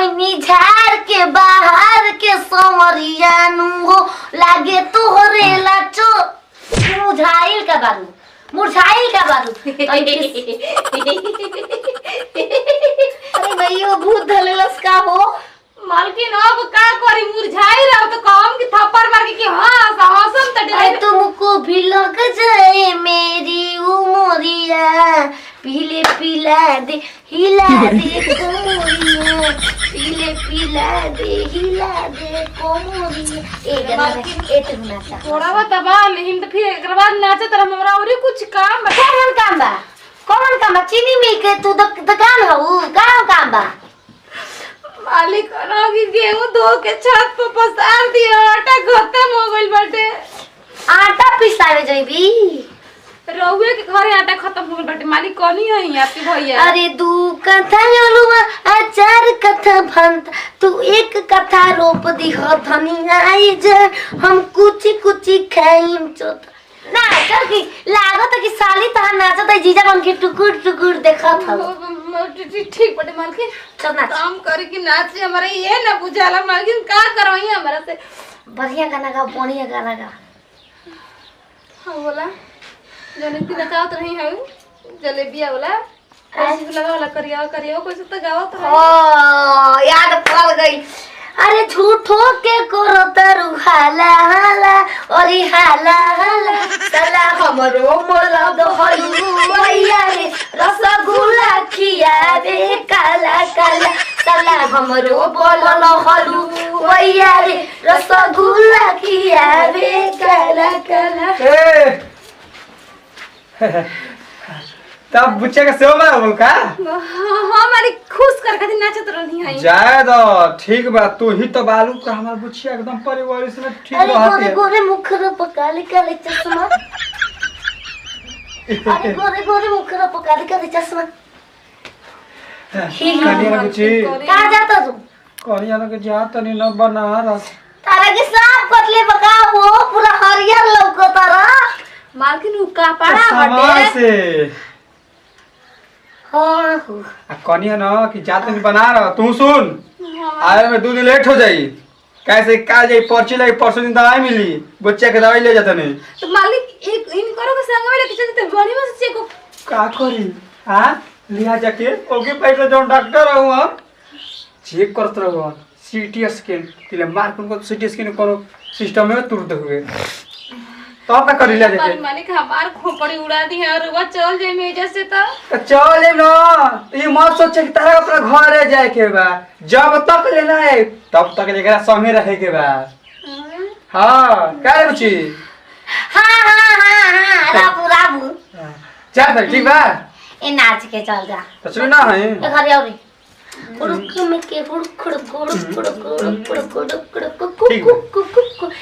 ओइनी झाड़ के बाहर के समरियानु हो लागे तोहरे लाचो मुझाइल का बारू अरे भैया भूत धलेलस का हो मालकिन अब का करी मुरझाई रहो तो काम की थप्पड़ मार के कि हंसम त अरे तुमको भी लग जाए मेरी उमरिया पीले पिला दे हिला दे कोमरिया पीले पिला दे हिला दे कोमरिया ए गाना ए तो नाचा थोड़ा बता लेकिन तो फिर एक बाद नाचे तरह हमरा और कुछ काम कौन काम बा चीनी मिल के तू दुकान हो काम बा मालिक ना कि गेहूं धो के छत पे पसार दिया आटा खत्म हो गइल बाटे आटा पिसावे जइबी रउए के घरे आटा खत्म हो गइल बाटे मालिक कोनी है आपके भैया अरे दू कथा जोलुआ चार कथा भंत तू एक कथा रोप दी हथनी आई जे हम कुछ खाइम चोत ना चल की लागत कि साली तहा नाचत है जीजा बन के टुकुर देखत ह ठीक बटे मालकिन चल नाच काम करे कि नाचे हमारे ये ना बुझाला मालकिन का करवाई हमरा से बढ़िया गाना गा बढ़िया गाना गा हां बोला जने दिन चाहत रही है जलेबिया वाला ऐसे लगा करिया कैसे तो गावत है ओ याद पड़ गई अरे झूठो के करो तरु हाला और हाला साला हमरो मोला दोहलू भैया रे रसगुल्ला खिया रे काला साला हमरो बोलल हलू भैया रे रसगुल्ला खिया रे काला तब बुच्चे का सेवा बा का हमारी खुश कर खातिर नाचत रहनी है जाए दो ठीक बा तू ही तो बालू का हमार बुच्चिया एकदम परिवार से ठीक रहती है गोरे मुखर पकाले काले चश्मा अरे गोरे मुखर पकाले काले चश्मा कनिया बुच्ची कहां जाता तू कनिया के जात नहीं न बना रस तारा के साफ कटले बका वो पूरा हरियर लौकता रा मालकिन का पड़ा बटे से हां कनिया ना कि जात नहीं बना रहा तू सुन आए में 2 दिन लेट हो जाई कैसे का जाई पर्ची लगी परसों दिन दवाई मिली बच्चे के दवाई ले जाता नहीं तो मालिक एक इन करो के संग में लेके चलते बड़ी में से को का करी हां लिया जाके ओके पहले जो डॉक्टर रहू हम चेक करत रहू सीटी स्कैन तिले मार को सीटी स्कैन करो सिस्टम में तुरंत हुए तब ना करी ले जाके मालिक हमार खोपड़ी उड़ा दी है और वो चल जाए मेजे से तो चल ले ना ये मत सोचे कि तारा अपना घरे जाए के बा जब तक लेना है तब तक एकरा संगे रहे के बा हां का रुचि हां राबू चल ठीक बा ए नाच के चल जा तो चलो ना है घर आओ रे उड़क में के उड़क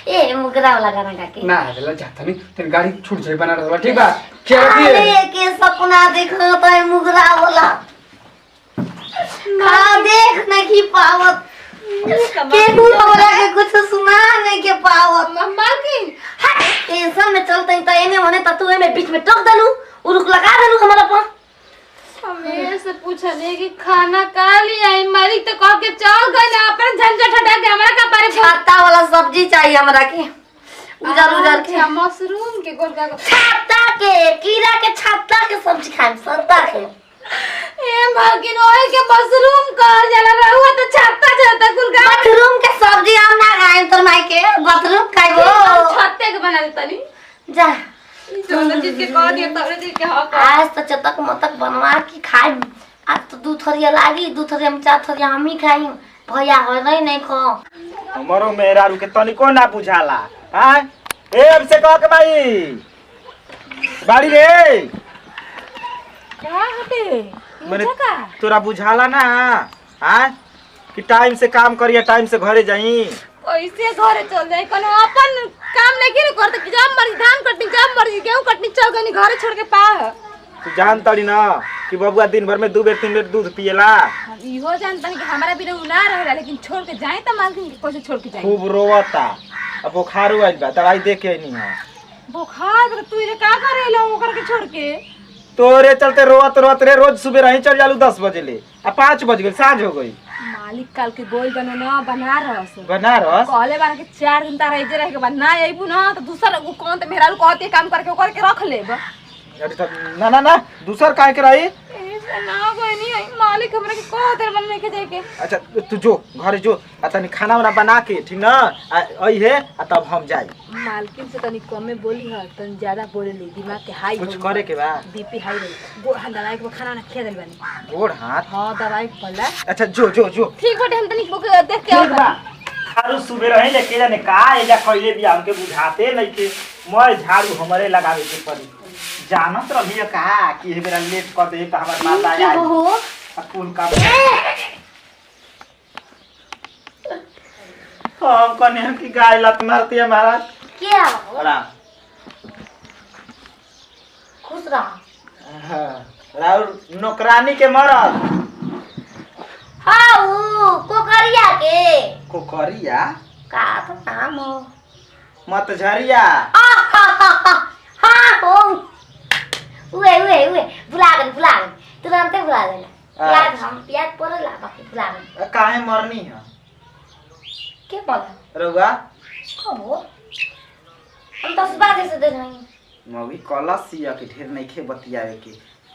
ए मुगरा वाला गाना गा के ना चला जाता नहीं तेरी गाड़ी छूट जाए बना रहा ठीक बा क्या अरे के सपना देखो तो मुगरा वाला का देख नहीं पावत के तू हमरा के कुछ सुना नहीं के पावत मालकिन टेंशन में चलते तो एने होने तो तू एमे बीच में टोक देलू उरुक लगा देलू हमारा पर हमें से पूछने कि खाना का लिया है मालिक तो कह के चल गए ना अपन झंझट हटा के हमरा का पारे छत्ता वाला सब्जी चाहिए हमरा के उजर के मशरूम के गोलका छत्ता के कीड़ा के छत्ता के सब्जी खाएं सत्ता के ए मालकिन ओए के मशरूम कर जाला रहुआ तो छत्ता गोलका मशरूम के सब्जी हम ना खाएं तोर माई के मशरूम खाइबो छत्ते के बना देता नी जा दोनों चीज के कह दिया तबरे चीज के हक आज तो चटक मतक बनवा के खाए आज तो 2 थरिया लागी 2 थरिया में 4 थरिया हम ही खाई भैया हो नहीं खो हमरो मेहरारू के तनिको ना बुझाला हां ए अब से कह के भाई बाड़ी रे क्या हटे मने तोरा बुझाला ना हां कि टाइम से काम करिया टाइम से घरे जाई कैसे घरे चल जाए कोनो अपन काम नहीं किन करते कि जब मर्जी धान कटनी जब मर्जी गेहूं कटनी चल गनी घरे छोड़ के पा तू जान तड़ी ना कि बबुआ दिन भर में 2 बेर 3 बेर दूध पिएला इहो जानता कि हमारा बिना उना रहेला लेकिन छोड़ के जाए त मालकिन कैसे छोड़ के जाए खूब रोवता अब बुखार आइल बा दवाई दे के नहीं है बुखार तू इरे का करेला ओकर के छोड़ के तोरे चलते रोवत रे रोज सुबह रही चल जालू 10 बजे ले आ 5 बज गए साँझ हो गई मालिक काल के गोल बना बनारस बनारस कहले बार के 4 दिन तारा इजे रह के बाद ना आइबू ना तो दूसरा वो कौन ते मेहरारू कहते काम करके ओकर के रख लेब अरे तब ना ना ना दूसर काहे के रही ऐसे ना कोई नहीं है मालिक हमरा के कह देर मन में के जाके अच्छा तू जो घर जो आ तनी खाना वाना बना के ठीक ना आई है आ तब हम जाई मालकिन से तनी कम में बोली है तनी ज्यादा बोले ली दिमाग के हाई कुछ करे के बा बीपी हाई रही गोड़ हाथ दवाई के खाना ना खिया देल बानी गोड़ हाथ हां दवाई पड़ला अच्छा जो जो जो ठीक बाटे हम तनी बुक देख के ठीक बा खारू सुबह रही लेके जाने का एजा कइले भी हमके बुझाते नहीं के मैं झाड़ू हमरे लगावे के पड़ी जानत रहिए का कि हे बेरा लेट कर दे त हमर माता आई हो कौन का हम कने की गाय लत मारती है महाराज क्या हो बड़ा खुश रहा राउर नौकरानी के मरद हाँ वो कोकरिया के कोकरिया का तो नाम हो मत झरिया हाँ हो उए बुला गए तुरंते बुला गए याद हम याद पड़ला बाकी बुला गए काहे मरनी है के बोला रउआ कब हो हम 10 बजे से दे रही मवी कलसिया के ढेर नहीं खे बतियावे के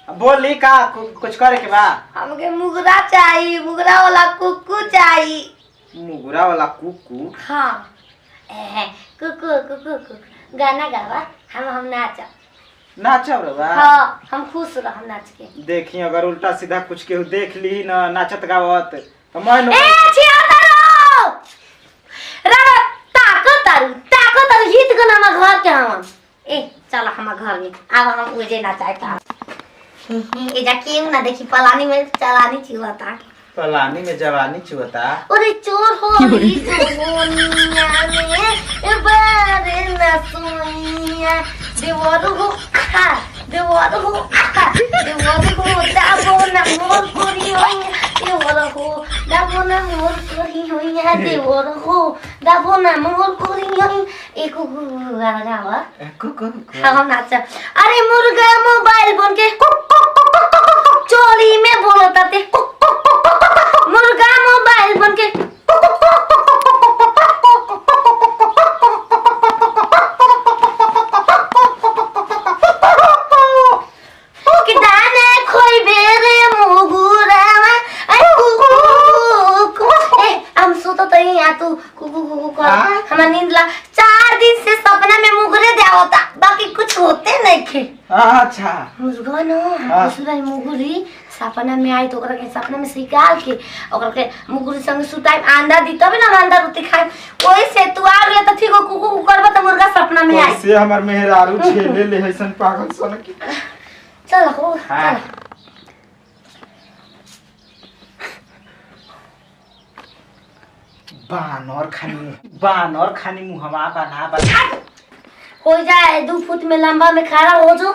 अब बोली का कुछ करे के बा हमके मुगरा चाहिए मुगरा वाला कुकू चाहिए मुगरा वाला कुकू हाँ कुकू गाना गावा हम नाचा नाचब रउआ हाँ हम खुश रह नाच के देखी अगर उल्टा सीधा कुछ केहू देख ली ना नाचत गावत तो मैं ए छियातरो रे ताको तारू हित को ना घर के हम ए चल हम घर में अब हम उजे नाचाए का ए जा केहू ना देखी पलानी में चलानी चिवता पलानी में जवानी चुवता ओरे चोर हो री जोनिया में ए बारे ना सोनिया देवर हो खा देवर हो दाबो ना मोर कोरी होइया देवर हो दाबो ना मोर कोरी होइया देवर हो दाबो ना मोर कोरी होइया एको गावा कुकू हम नाच अरे मुर्गा मोबाइल बन के चोली में बोलता ते मुर्गा मोबाइल बन के किदाने खोई बेरे मुगुरावा आई कुकु ए हम सोतो त यहाँ तू कुकु कर हमार नींद ला 4 दिन से सपना में मुगरे देवता बाकी कुछ होते नहीं खे अच्छा मुर्गा न दूसरा मुगरी सपना में आई तो ओकरा के सपना में शिकार के ओकरा के मुगरी संग सुताई अंडा दी तब ना अंडा रोटी खाए ओई से तू आ गेले त ठीक हो कुकु करबा त मुर्गा सपना में आई से हमर मेहरारू छेले ले हसन पागल सन की चल हो हाँ। चल बानर खानी मुहवा बना हो जाए 2 फुट में लंबा में खड़ा हो जो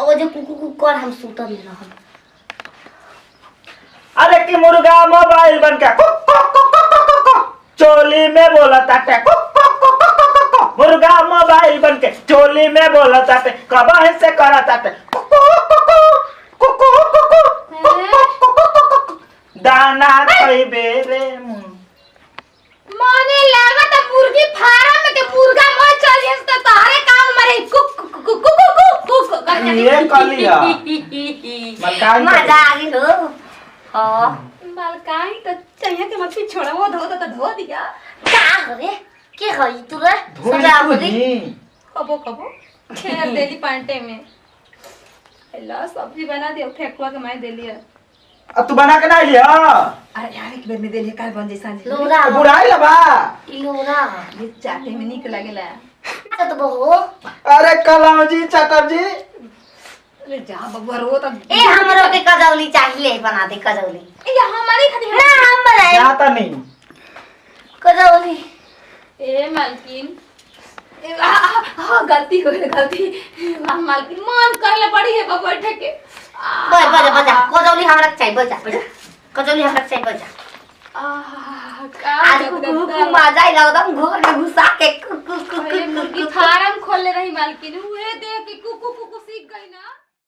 वो जो कुकु कर हम सुतल रहल अरे कि मुर्गा मोबाइल बन के चोली में बोला ताटे मुर्गा मोबाइल बन के चोली में बोला ताटे कब से करा ताटे दाना खइबे रे माने लागत मुर्गी फार्म में के मुर्गा मर चलिए तो तारे काम मारे कुक कुक कुक कुक कर ये कलिया मकान मजा आ गई हो हां बालकाई तो चाहिए के मत छोड़ा वो धो दिया का रे के हई तू रे सजा बोली कबो खेर देली पांटे में ला सब्जी बना दियो फेकुआ के माई देली है अब तू बना के ना लिया अरे यार एक बेर में देली काल बन जैसा जी लोरा बुराई लबा लोरा ये चाटे में निक लागेला तो बहु अरे कलाम जी चटर जी अरे जा बबुआ रो त ए हमरो के कजौली चाहिए बना दे कजौली ये हमारी खातिर ना हम बनाए जाता नहीं कजौली ए मालकिन गलती हो गलती मालकिन मन करले पड़ी है बबुआ ठेके बजा कजौली हमरा चाहिए बजा कजौली हमरा चाहिए बजा आज कुकु मजा ही एकदम घर में घुसा के मुर्गी फार्म खोलले रही मालकिन उहे देख के कुकु सीख गई ना।